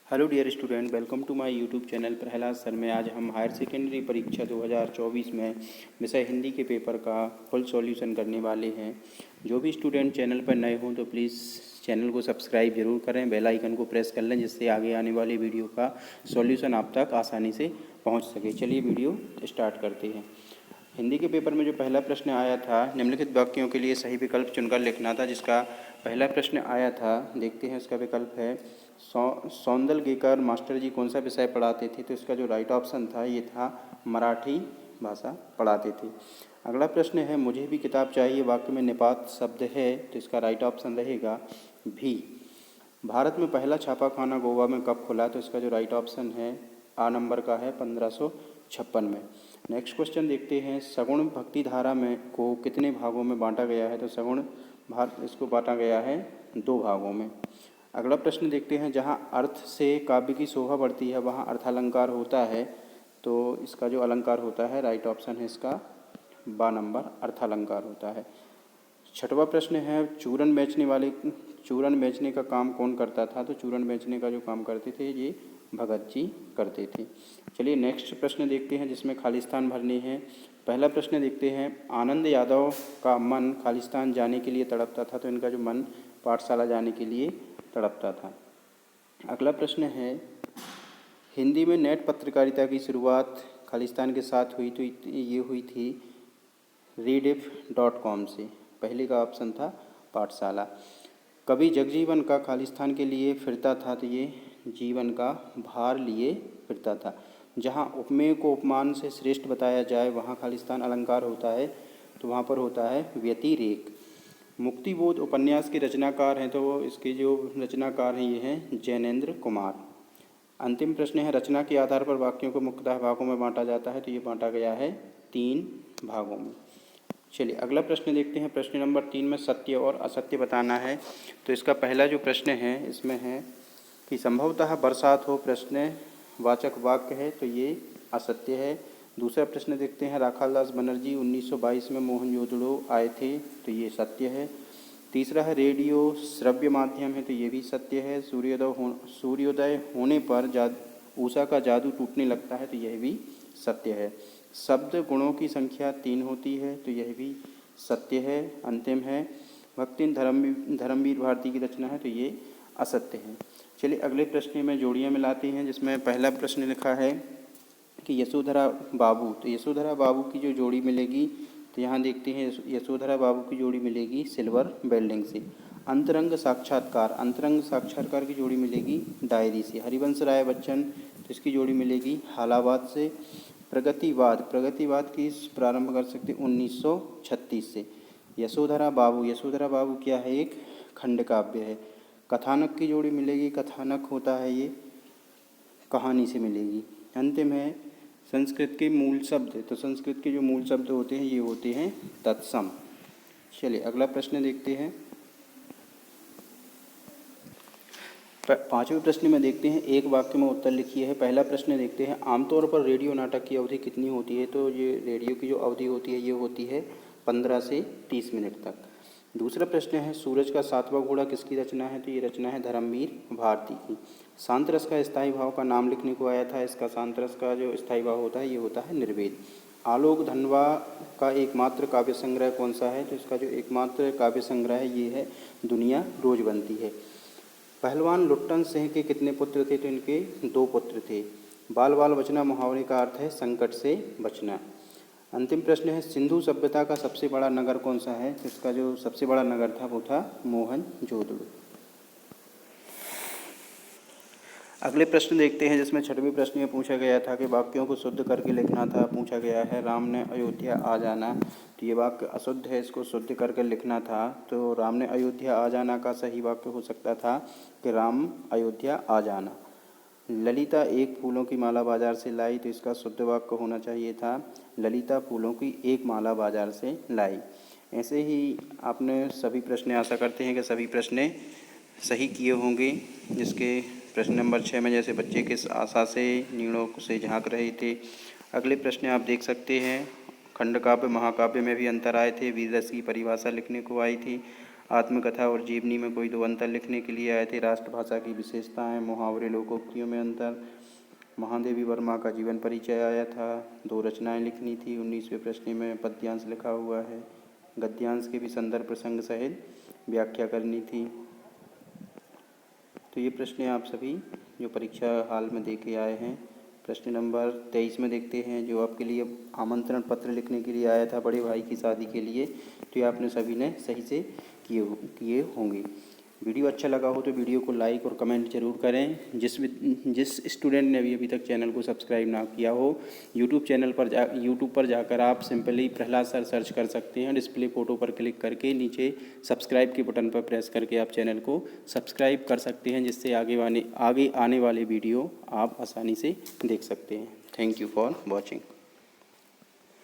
Hello dear student, welcome to my YouTube channel Prahlad sir में। आज हम हायर सेकेंडरी परीक्षा 2024 में विषय हिंदी के पेपर का फुल सॉल्यूशन करने वाले हैं। जो भी स्टूडेंट चैनल पर नए हों तो प्लीज़ चैनल को सब्सक्राइब जरूर करें, बेल आइकन को प्रेस कर लें, जिससे आगे आने वाली वीडियो का सॉल्यूशन आप तक आसानी से पहुँच सके। चलिए वीडियो स्टार्ट करते हैं। हिंदी के पेपर में जो पहला प्रश्न आया था, निम्नलिखित वाक्यों के लिए सही विकल्प चुनकर लिखना था। जिसका पहला प्रश्न आया था, देखते हैं उसका विकल्प है सौंदलगेकर मास्टर जी कौन सा विषय पढ़ाते थे। तो इसका जो राइट ऑप्शन था ये था मराठी भाषा पढ़ाते थे। अगला प्रश्न है, मुझे भी किताब चाहिए वाक्य में निपात शब्द है। तो इसका राइट ऑप्शन रहेगा भी। भारत में पहला छापाखाना गोवा में कब खुला। तो इसका जो राइट ऑप्शन है आ नंबर का है 1556 में। नेक्स्ट क्वेश्चन देखते हैं, सगुण भक्ति धारा में को कितने भागों में बांटा गया है। तो सगुण भाग इसको बांटा गया है 2 भागों में। अगला प्रश्न देखते हैं, जहाँ अर्थ से काव्य की शोभा बढ़ती है वहाँ अर्थालंकार होता है। तो इसका जो अलंकार होता है, राइट ऑप्शन है इसका बा नंबर, अर्थालंकार होता है। छठवां प्रश्न है, चूरन बेचने का काम कौन करता था। तो चूरन बेचने का जो काम करते थे ये भगत जी करते थे। चलिए नेक्स्ट प्रश्न देखते हैं, जिसमें खालिस्तान भरने हैं। पहला प्रश्न देखते हैं, आनंद यादव का मन खालिस्तान जाने के लिए तड़पता था। तो इनका जो मन पाठशाला जाने के लिए तड़पता था। अगला प्रश्न है, हिंदी में नेट पत्रकारिता की शुरुआत खालिस्तान के साथ हुई। तो ये हुई थी rediff.com से। पहले का ऑप्शन था पाठशाला। कभी जगजीवन का खालिस्तान के लिए फिरता था। तो ये जीवन का भार लिए फिरता था। जहाँ उपमेय को उपमान से श्रेष्ठ बताया जाए वहाँ खालिस्तान अलंकार होता है। तो वहाँ पर होता है व्यतिरेक। मुक्तिबोध उपन्यास के रचनाकार हैं। तो वो इसके जो रचनाकार हैं ये हैं जैनेन्द्र कुमार। अंतिम प्रश्न है, रचना के आधार पर वाक्यों को मुख्यतः भागों में बांटा जाता है। तो ये बांटा गया है 3 भागों में। चलिए अगला प्रश्न देखते हैं। प्रश्न नंबर 3 में सत्य और असत्य बताना है। तो इसका पहला जो प्रश्न है इसमें है कि संभवतः बरसात हो प्रश्नवाचक वाक्य है। तो ये असत्य है। दूसरा प्रश्न देखते हैं, राखालदास बनर्जी 1922 में मोहनजोदड़ो आए थे। तो ये सत्य है। तीसरा है, रेडियो श्रव्य माध्यम है। तो ये भी सत्य है। सूर्योदय होने पर उषा का जादू टूटने लगता है। तो यह भी सत्य है। शब्द गुणों की संख्या 3 होती है। तो यह भी सत्य है। अंतिम है, भक्ति धर्मवीर भारती की रचना है। तो ये असत्य है। चलिए अगले प्रश्न में जोड़ियाँ मिलाते हैं, जिसमें पहला प्रश्न लिखा है कि यशोधरा बाबू। तो यशोधरा बाबू की जो जोड़ी मिलेगी, तो यहाँ देखते हैं यशोधरा बाबू की जोड़ी मिलेगी सिल्वर बिल्डिंग से। अंतरंग साक्षात्कार की जोड़ी मिलेगी डायरी से। हरिवंश राय बच्चन, तो इसकी जोड़ी मिलेगी हालाबाद से। प्रगतिवाद की प्रारंभ कर सकते 1936 से। यशोधरा बाबू क्या है, एक खंड काव्य है। कथानक की जोड़ी मिलेगी, कथानक होता है ये कहानी से मिलेगी। अंतिम है संस्कृत के मूल शब्द। तो संस्कृत के जो मूल शब्द होते हैं ये होते हैं तत्सम। चलिए अगला प्रश्न देखते हैं। 5वें प्रश्न में देखते हैं, एक वाक्य में उत्तर लिखिए है। पहला प्रश्न देखते हैं, आमतौर पर रेडियो नाटक की अवधि कितनी होती है। तो ये रेडियो की जो अवधि होती है ये होती है 15 से 30 मिनट तक। दूसरा प्रश्न है, सूरज का 7वां घोड़ा किसकी रचना है। तो ये रचना है धर्मवीर भारती की। शांत रस का स्थायी भाव का नाम लिखने को आया था। इसका शांत रस का जो स्थायी भाव होता है ये होता है निर्वेद। आलोक धनवा का एकमात्र काव्य संग्रह कौन सा है। तो इसका जो एकमात्र काव्य संग्रह है ये है दुनिया रोज बनती है। पहलवान लुट्टन सिंह के कितने पुत्र थे। तो इनके 2 पुत्र थे। बाल बाल बचना मुहावरे का अर्थ है संकट से बचना। अंतिम प्रश्न है, सिंधु सभ्यता का सबसे बड़ा नगर कौन सा है। तो इसका जो सबसे बड़ा नगर था वो था मोहनजोदड़ो। अगले प्रश्न देखते हैं, जिसमें 6वें प्रश्न में पूछा गया था कि वाक्यों को शुद्ध करके लिखना था। पूछा गया है, राम ने अयोध्या आ जाना। तो ये वाक्य अशुद्ध है, इसको शुद्ध करके लिखना था। तो राम ने अयोध्या आ जाना का सही वाक्य हो सकता था कि राम अयोध्या आ जाना। ललिता एक फूलों की माला बाजार से लाई। तो इसका शुद्ध वाक्य होना चाहिए था, ललिता फूलों की एक माला बाजार से लाई। ऐसे ही आपने सभी प्रश्न, आशा करते हैं कि सभी प्रश्न सही किए होंगे। जिसके प्रश्न नंबर 6 में जैसे बच्चे किस आशा से नीड़ों से झांक रहे थे। अगले प्रश्न आप देख सकते हैं, खंड काव्य महाकाव्य में भी अंतर आए थे। वीर रस की परिभाषा लिखने को आई थी। आत्मकथा और जीवनी में कोई 2 अंतर लिखने के लिए आए थे। राष्ट्रभाषा की विशेषताएं, मुहावरे, लोकोक्तियों में अंतर। महादेवी वर्मा का जीवन परिचय आया था। 2 रचनाएं लिखनी थी। 19वें प्रश्न में पद्यांश लिखा हुआ है। गद्यांश के भी संदर्भ प्रसंग सहित व्याख्या करनी थी। तो ये प्रश्न आप सभी जो परीक्षा हाल में दे के आए हैं। प्रश्न नंबर 23 में देखते हैं, जो आपके लिए आमंत्रण पत्र लिखने के लिए आया था बड़े भाई की शादी के लिए। तो ये आपने सभी ने सही से किए होंगे। वीडियो अच्छा लगा हो तो वीडियो को लाइक और कमेंट जरूर करें। जिस स्टूडेंट ने अभी तक चैनल को सब्सक्राइब ना किया हो, यूट्यूब पर जाकर आप सिंपली प्रहलाद सर सर्च कर सकते हैं। डिस्प्ले फोटो पर क्लिक करके नीचे सब्सक्राइब के बटन पर प्रेस करके आप चैनल को सब्सक्राइब कर सकते हैं, जिससे आगे आने वाले वीडियो आप आसानी से देख सकते हैं। Thank you for watching.